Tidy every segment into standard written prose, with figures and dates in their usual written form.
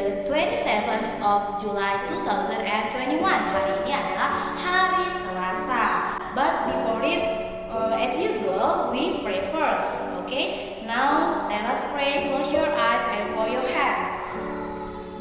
the 27th of July 2021. Hari ini adalah hari Selasa. But before it, as usual, we pray first. Okay? Now let us pray. Close your eyes and fold your hand.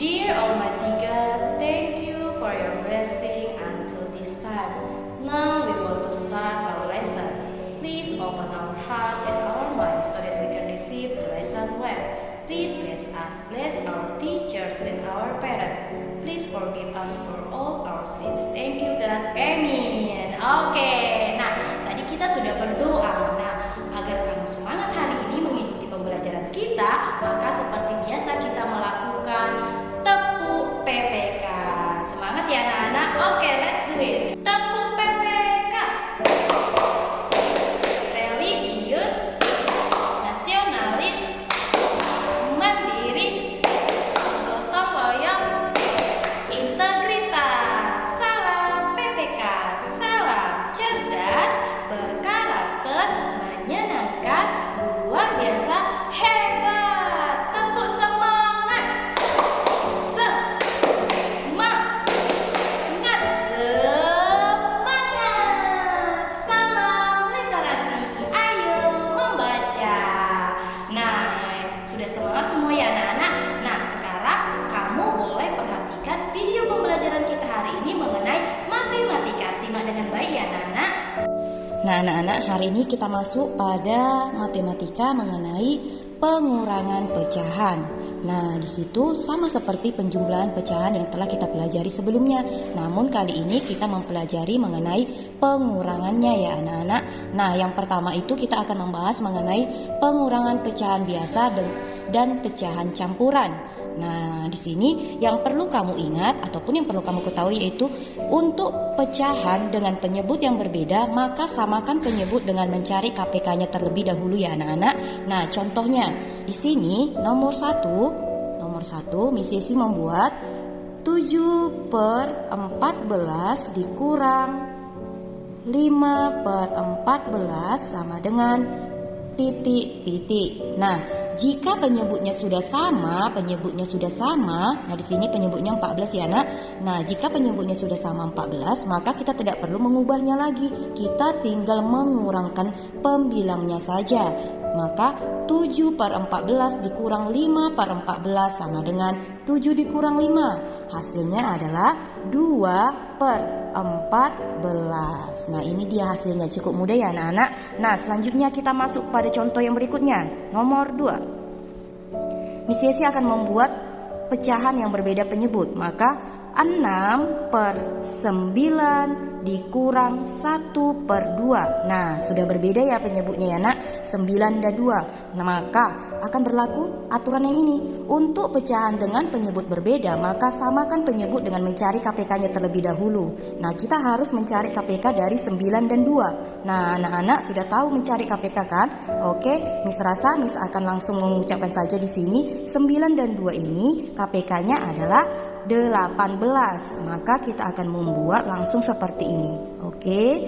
Dear Almighty God, thank you for your blessing until this time. Now we want to start our lesson. Please open our heart and our mind so that we can receive the lesson well. Please bless us, bless our teachers and our parents. Please forgive us for all our sins. Thank you God. Amin. Oke, nah tadi kita sudah berdoa. Nah, agar kamu semangat hari ini mengikuti pembelajaran kita, maka seperti biasa kita melakukan tepuk PPK. Semangat ya anak-anak. Oke, let's do it. Tepuk PPK. Religius, nasionalis, mandiri, gotong royong, integritas. Salam PPK. Salam cerdas, berkarakter, menyenangkan, luar biasa, hebat. Tepuk semangat. Salam literasi. Ayo membaca. Nah, sudah semangat semua ya anak-anak. Nah, sekarang kamu boleh perhatikan video pembelajaran kita hari ini mengenai matematika. Simak dengan baik ya anak-anak. Nah anak-anak, hari ini kita masuk pada matematika mengenai pengurangan pecahan. Nah di situ sama seperti penjumlahan pecahan yang telah kita pelajari sebelumnya. Namun kali ini kita mempelajari mengenai pengurangannya ya anak-anak. Nah yang pertama itu kita akan membahas mengenai pengurangan pecahan biasa dan pecahan campuran. Nah, di sini yang perlu kamu ingat ataupun yang perlu kamu ketahui yaitu untuk pecahan dengan penyebut yang berbeda, maka samakan penyebut dengan mencari KPK-nya terlebih dahulu ya anak-anak. Nah, contohnya di sini nomor satu, Miss Yesi membuat 7/14 dikurang 5/14 sama dengan titik. Nah, jika penyebutnya sudah sama, nah di sini penyebutnya 14 ya nak. Nah, jika penyebutnya sudah sama 14, maka kita tidak perlu mengubahnya lagi. Kita tinggal mengurangkan pembilangnya saja. Maka 7/14 dikurang 5/14 sama dengan 7 dikurang 5. Hasilnya adalah 2/14. Nah, ini dia hasilnya. Cukup mudah ya anak-anak. Nah, selanjutnya kita masuk pada contoh yang berikutnya. Nomor 2. Miss Yesi akan membuat pecahan yang berbeda penyebut. Maka 6/9 dikurang 1/2. Nah, sudah berbeda ya penyebutnya ya nak, 9 dan 2. Nah, maka akan berlaku aturan yang ini. Untuk pecahan dengan penyebut berbeda, maka samakan penyebut dengan mencari KPK-nya terlebih dahulu. Nah, kita harus mencari KPK dari 9 dan 2. Nah, anak-anak sudah tahu mencari KPK kan? Oke, Miss rasa Miss akan langsung mengucapkan saja di sini 9 dan 2 ini KPK-nya adalah 18. Maka kita akan membuat langsung seperti ini. Oke,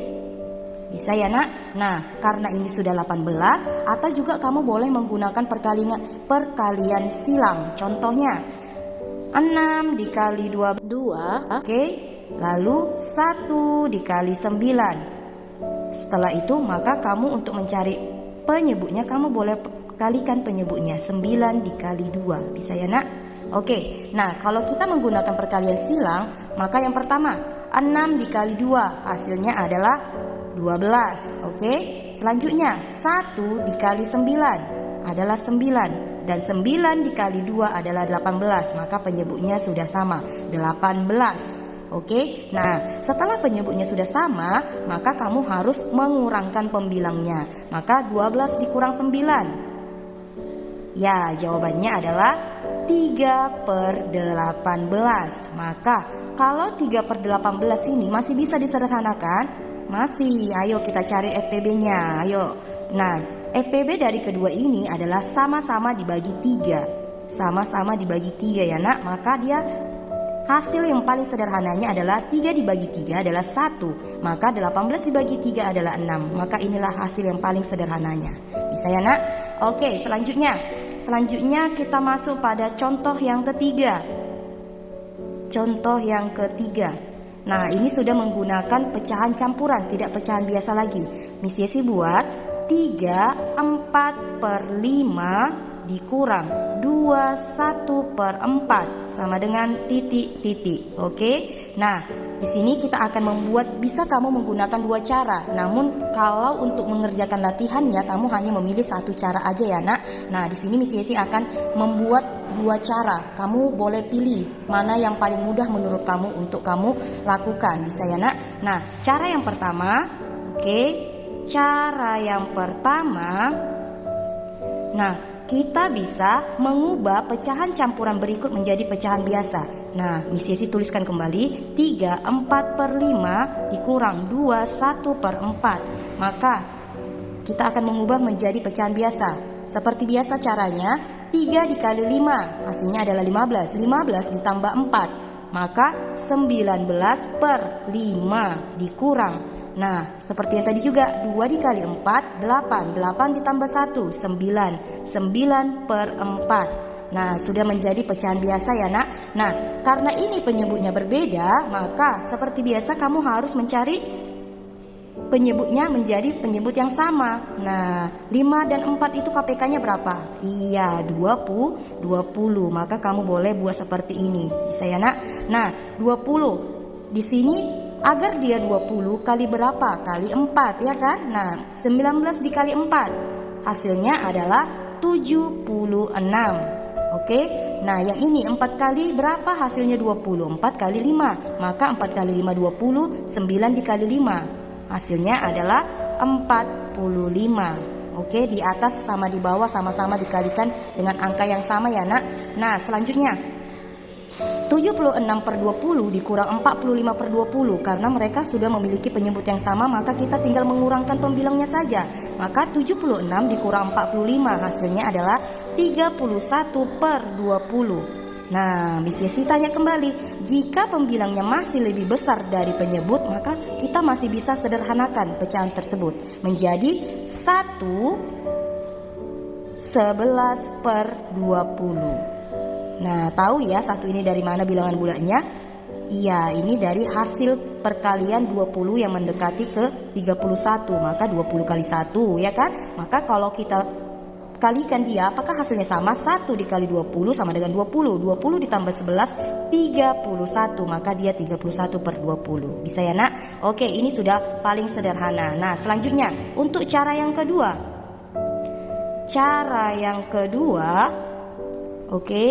bisa ya nak? Nah, karena ini sudah 18, atau juga kamu boleh menggunakan perkalian silang. Contohnya 6 dikali 2, oke. Lalu 1 dikali 9. Setelah itu maka kamu untuk mencari penyebutnya, kamu boleh kalikan penyebutnya 9 dikali 2. Bisa ya nak? Oke, nah kalau kita menggunakan perkalian silang, maka yang pertama 6 dikali 2 hasilnya adalah 12. Oke, selanjutnya 1 dikali 9 adalah 9. Dan 9 dikali 2 adalah 18. Maka penyebutnya sudah sama, 18. Oke, nah setelah penyebutnya sudah sama, maka kamu harus mengurangkan pembilangnya. Maka 12 dikurang 9. Ya, jawabannya adalah 3/18. Maka kalau 3/18 ini masih bisa disederhanakan? Masih. Ayo kita cari FPB-nya. Ayo. Nah, FPB dari kedua ini adalah sama-sama dibagi 3. Sama-sama dibagi 3 ya nak. Maka dia hasil yang paling sederhananya adalah 3 dibagi 3 adalah 1. Maka 18 dibagi 3 adalah 6. Maka inilah hasil yang paling sederhananya. Bisa ya nak? Oke, selanjutnya kita masuk pada contoh yang ketiga. contoh yang ketiga. Nah, ini sudah menggunakan pecahan campuran, tidak pecahan biasa lagi. Miss Yesi buat 3/4/5 dikurang 2/1/4 sama dengan titik-titik. Oke. Nah, di sini kita akan membuat, bisa kamu menggunakan dua cara. Namun kalau untuk mengerjakan latihannya kamu hanya memilih satu cara aja ya, Nak. Nah, di sini Miss Yesi akan membuat dua cara. Kamu boleh pilih mana yang paling mudah menurut kamu untuk kamu lakukan. Bisa ya, Nak? Nah, cara yang pertama, oke. Cara yang pertama, nah, kita bisa mengubah pecahan campuran berikut menjadi pecahan biasa. Nah, Miss Yesi tuliskan kembali 3/4/5 dikurang 2/1/4. Maka kita akan mengubah menjadi pecahan biasa. Seperti biasa caranya, 3 dikali 5 hasilnya adalah 15. 15 ditambah 4 maka 19/5 dikurang. Nah, seperti yang tadi juga, 2 dikali 4 8. 8 ditambah 1 9. 9/4. Nah, sudah menjadi pecahan biasa ya, Nak. Nah, karena ini penyebutnya berbeda, maka seperti biasa kamu harus mencari penyebutnya menjadi penyebut yang sama. Nah, 5 dan 4 itu KPK-nya berapa? Iya, 20. Maka kamu boleh buat seperti ini. Bisa ya, Nak? Nah, 20. Di sini agar dia 20 kali berapa? Kali 4 ya kan? Nah, 19 dikali 4 hasilnya adalah 76. Oke. Nah, yang ini 4 kali berapa? Hasilnya 20. 4 kali 5. Maka 4 kali 5 20. 9 dikali 5 hasilnya adalah 45. Oke, di atas sama di bawah sama-sama dikalikan dengan angka yang sama ya, Nak. Nah, selanjutnya 76/20 dikurang 45/20. Karena mereka sudah memiliki penyebut yang sama, maka kita tinggal mengurangkan pembilangnya saja. Maka 76 dikurang 45 hasilnya adalah 31/20. Nah, Miss Yesi tanya kembali, jika pembilangnya masih lebih besar dari penyebut, maka kita masih bisa sederhanakan pecahan tersebut menjadi 1/11/20. Nah, tahu ya satu ini dari mana bilangan bulatnya? Iya, ini dari hasil perkalian 20 yang mendekati ke 31. Maka 20 kali 1 ya kan? Maka kalau kita kalikan dia, apakah hasilnya sama? 1 dikali 20 sama dengan 20. 20 ditambah 11 31. Maka dia 31/20. Bisa ya, Nak? Oke, ini sudah paling sederhana. Nah, selanjutnya untuk cara yang kedua. Cara yang kedua, oke,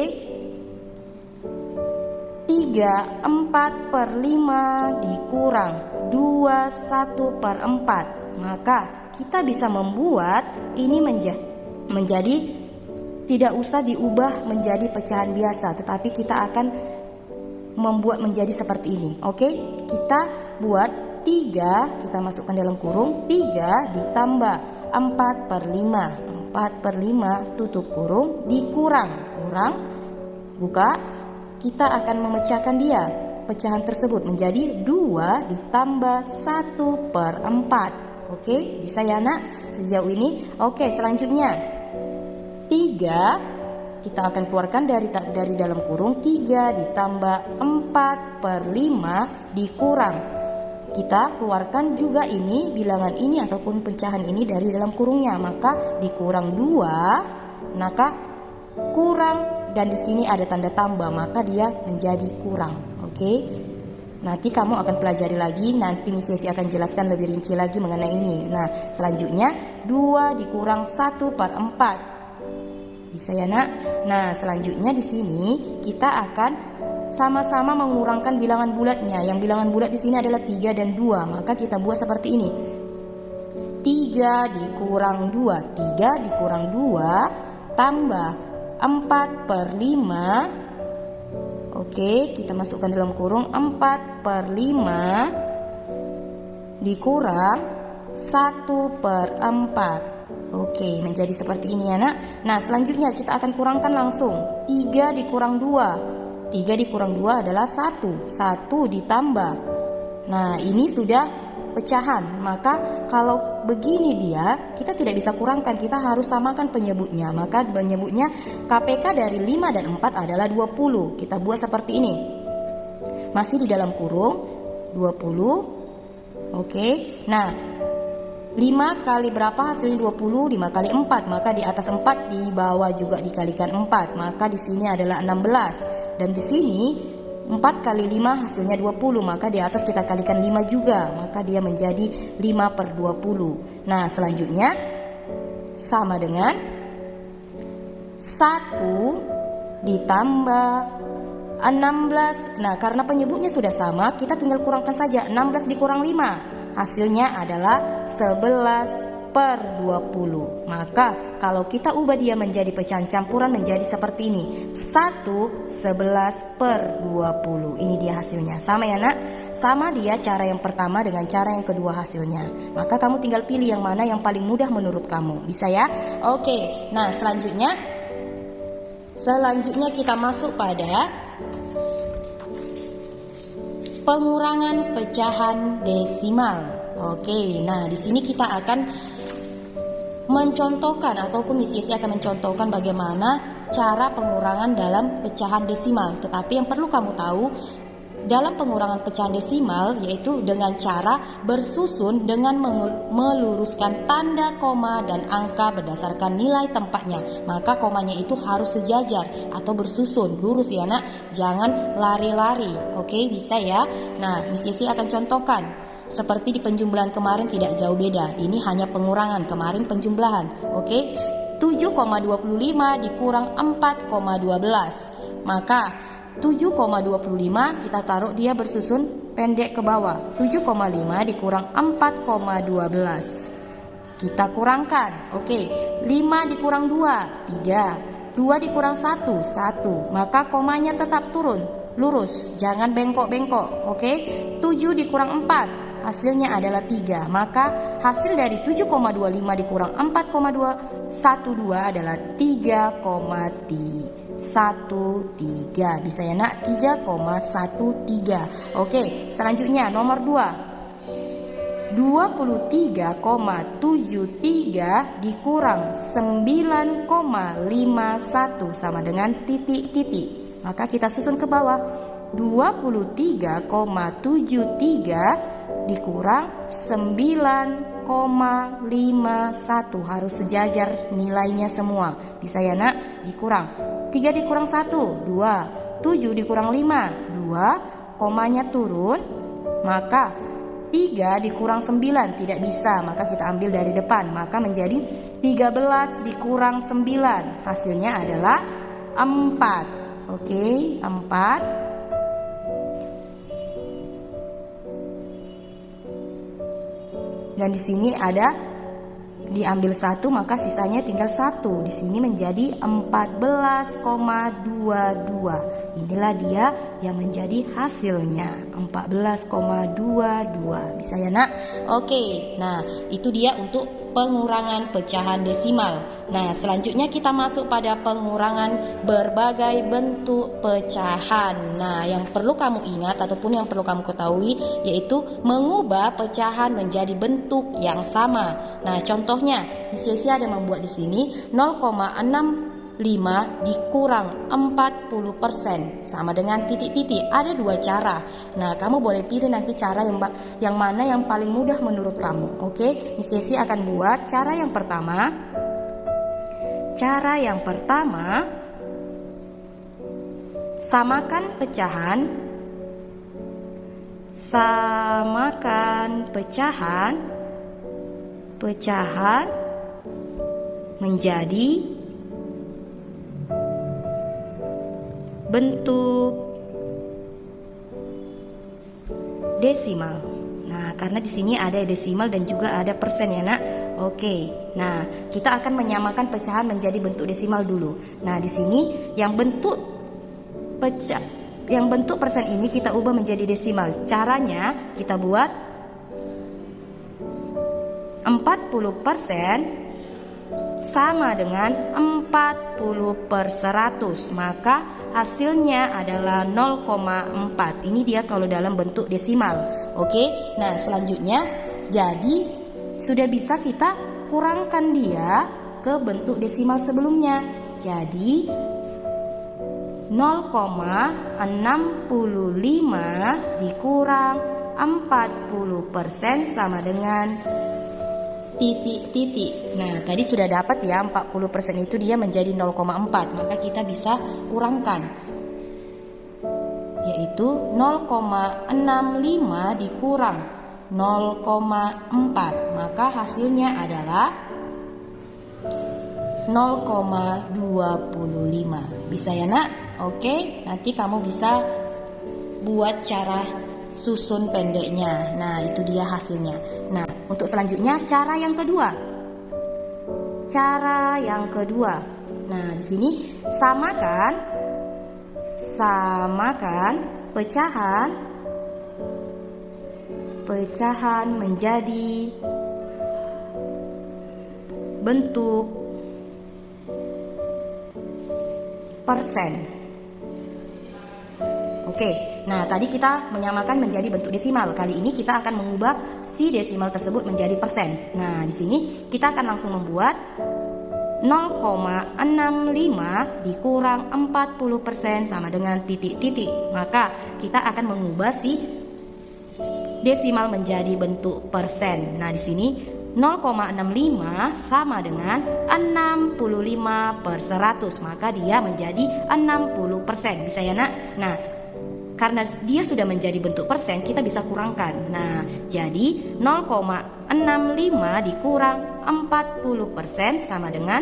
3/4/5 dikurang 21/4. Maka kita bisa membuat ini menjadi tidak usah diubah menjadi pecahan biasa, tetapi kita akan membuat menjadi seperti ini. Oke, kita buat 3, kita masukkan dalam kurung 3 ditambah 4/5. 4/5 tutup kurung dikurang buka. Kita akan memecahkan dia, pecahan tersebut menjadi 2 ditambah 1/4. Oke, bisa ya, Nak? Sejauh ini. Oke, selanjutnya 3 kita akan keluarkan dari dalam kurung. 3 ditambah 4/5 dikurang. Kita keluarkan juga ini, bilangan ini ataupun pecahan ini dari dalam kurungnya. Maka dikurang 2, maka kurang, dan di sini ada tanda tambah, maka dia menjadi kurang. Oke. Nanti kamu akan pelajari lagi, nanti Miss Yesi akan jelaskan lebih rinci lagi mengenai ini. Nah, selanjutnya 2 dikurang 1/4. Bisa ya, Nak? Nah, selanjutnya di sini kita akan sama-sama mengurangkan bilangan bulatnya. Yang bilangan bulat di sini adalah 3 dan 2. Maka kita buat seperti ini. 3 dikurang 2. 3 dikurang 2 tambah 4/5. Oke, kita masukkan dalam kurung 4/5 dikurang 1/4. Oke, menjadi seperti ini ya, Nak. Nah, selanjutnya kita akan kurangkan langsung. 3 dikurang 2. 3 dikurang 2 adalah 1. 1 ditambah. Nah, ini sudah pecahan. Maka kalau begini dia, kita tidak bisa kurangkan, kita harus samakan penyebutnya. Maka penyebutnya KPK dari 5 dan 4 adalah 20. Kita buat seperti ini. Masih di dalam kurung 20. Oke. Nah, 5 kali berapa hasilnya 20? 5 kali 4, maka di atas 4 di bawah juga dikalikan 4, maka di sini adalah 16. Dan di sini 4 kali 5 hasilnya 20, maka di atas kita kalikan 5 juga, maka dia menjadi 5/20. Nah, selanjutnya sama dengan 1 ditambah 16. Nah, karena penyebutnya sudah sama, kita tinggal kurangkan saja. 16 dikurang 5, hasilnya adalah 11/20. Maka kalau kita ubah dia menjadi pecahan campuran menjadi seperti ini, 11/20. Ini dia hasilnya. Sama ya nak? Sama dia cara yang pertama dengan cara yang kedua hasilnya. Maka kamu tinggal pilih yang mana yang paling mudah menurut kamu. Bisa ya? Oke. Nah, selanjutnya kita masuk pada pengurangan pecahan desimal. Oke, nah di sini kita akan mencontohkan ataupun Miss Yesi akan mencontohkan bagaimana cara pengurangan dalam pecahan desimal. Tetapi yang perlu kamu tahu dalam pengurangan pecahan desimal yaitu dengan cara bersusun dengan meluruskan tanda koma dan angka berdasarkan nilai tempatnya. Maka komanya itu harus sejajar atau bersusun, lurus ya nak, jangan lari-lari. Oke, bisa ya. Nah, Miss Yesi akan contohkan. Seperti di penjumlahan kemarin tidak jauh beda. Ini hanya pengurangan, kemarin penjumlahan. Oke, 7,25 dikurang 4,12. Maka 7,25 kita taruh dia bersusun pendek ke bawah. 7,5 dikurang 4,12. Kita kurangkan. Oke, 5 dikurang 2, 3. 2 dikurang 1, 1. Maka komanya tetap turun, lurus, jangan bengkok-bengkok. Oke, 7 dikurang 4, hasilnya adalah 3. Maka hasil dari 7,25 dikurang 4,212 adalah 3,13. Bisa ya nak? 3,13. Oke, selanjutnya nomor 2. 23,73 dikurang 9,51 sama dengan titik-titik. Maka kita susun ke bawah. 23,73 dikurang 9,51, harus sejajar nilainya semua. Bisa ya nak? Dikurang 3 dikurang 1, 2. 7 dikurang 5, 2. Komanya turun. Maka 3 dikurang 9 tidak bisa, maka kita ambil dari depan. Maka menjadi 13 dikurang 9, hasilnya adalah 4. Oke, 4. Dan di sini ada diambil 1, maka sisanya tinggal 1. Di sini menjadi 14,22. Inilah dia yang menjadi hasilnya, 14,22. Bisa ya nak? Oke, nah itu dia untuk pengurangan pecahan desimal. Nah, selanjutnya kita masuk pada pengurangan berbagai bentuk pecahan. Nah, yang perlu kamu ingat ataupun yang perlu kamu ketahui yaitu mengubah pecahan menjadi bentuk yang sama. Nah, contohnya, Miss Yesi ada membuat di sini 0,65 dikurang 40% sama dengan titik-titik. Ada 2 cara. Nah, kamu boleh pilih nanti cara yang mana yang paling mudah menurut kamu. Oke, Miss Yesi akan buat cara yang pertama. Cara yang pertama, samakan pecahan. Samakan pecahan menjadi bentuk desimal. Nah, karena di sini ada desimal dan juga ada persen ya nak. Oke. Nah, kita akan menyamakan pecahan menjadi bentuk desimal dulu. Nah, di sini yang bentuk persen ini kita ubah menjadi desimal. Caranya kita buat 40% sama dengan 40/100, maka hasilnya adalah 0,4. Ini dia kalau dalam bentuk desimal. Oke, nah selanjutnya jadi sudah bisa kita kurangkan dia ke bentuk desimal sebelumnya. Jadi 0,65 dikurang 40% sama dengan titik-titik. Nah, tadi sudah dapat ya 40% itu dia menjadi 0,4. Maka kita bisa kurangkan, yaitu 0,65 dikurang 0,4. Maka hasilnya adalah 0,25. Bisa ya nak? Oke, nanti kamu bisa buat cara susun pendeknya. Nah, itu dia hasilnya. Nah, untuk selanjutnya cara yang kedua. Cara yang kedua. Nah, di sini samakan pecahan menjadi bentuk persen. Oke, nah tadi kita menyamakan menjadi bentuk desimal. Kali ini kita akan mengubah si desimal tersebut menjadi persen. Nah, di sini kita akan langsung membuat 0,65 dikurang 40% sama dengan titik-titik. Maka kita akan mengubah si desimal menjadi bentuk persen. Nah, di sini 0,65 sama dengan 65/100. Maka dia menjadi 60%. Bisa ya nak? Nah, karena dia sudah menjadi bentuk persen, kita bisa kurangkan. Nah, jadi 0,65 dikurang 40% sama dengan,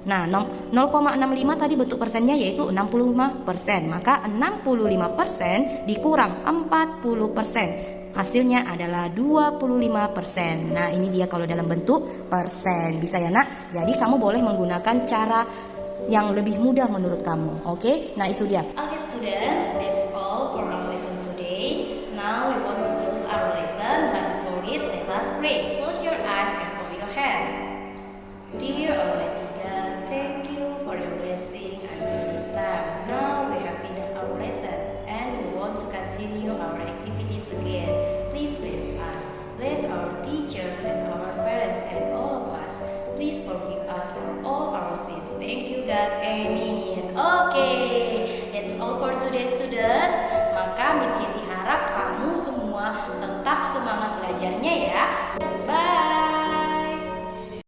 nah 0,65 tadi bentuk persennya yaitu 65%. Maka 65% dikurang 40%. Hasilnya adalah 25%. Nah, ini dia kalau dalam bentuk persen. Bisa ya nak? Jadi kamu boleh menggunakan cara yang lebih mudah menurut kamu. Oke? Nah, itu dia. Okay students, that's all for our lesson today. Now we want to close our lesson, but before it, let us pray. Close your eyes and fold your hand. Dear Almighty God, thank you for your blessing until this time. Now we have finished our lesson and we want to continue our activities again. Please bless us, bless our teachers and our parents and all of us. Please forgive us for all our sins. Thank you God, amin. Okay, that's all for today students. Maka Miss Yesi harap kamu semua tetap semangat belajarnya ya.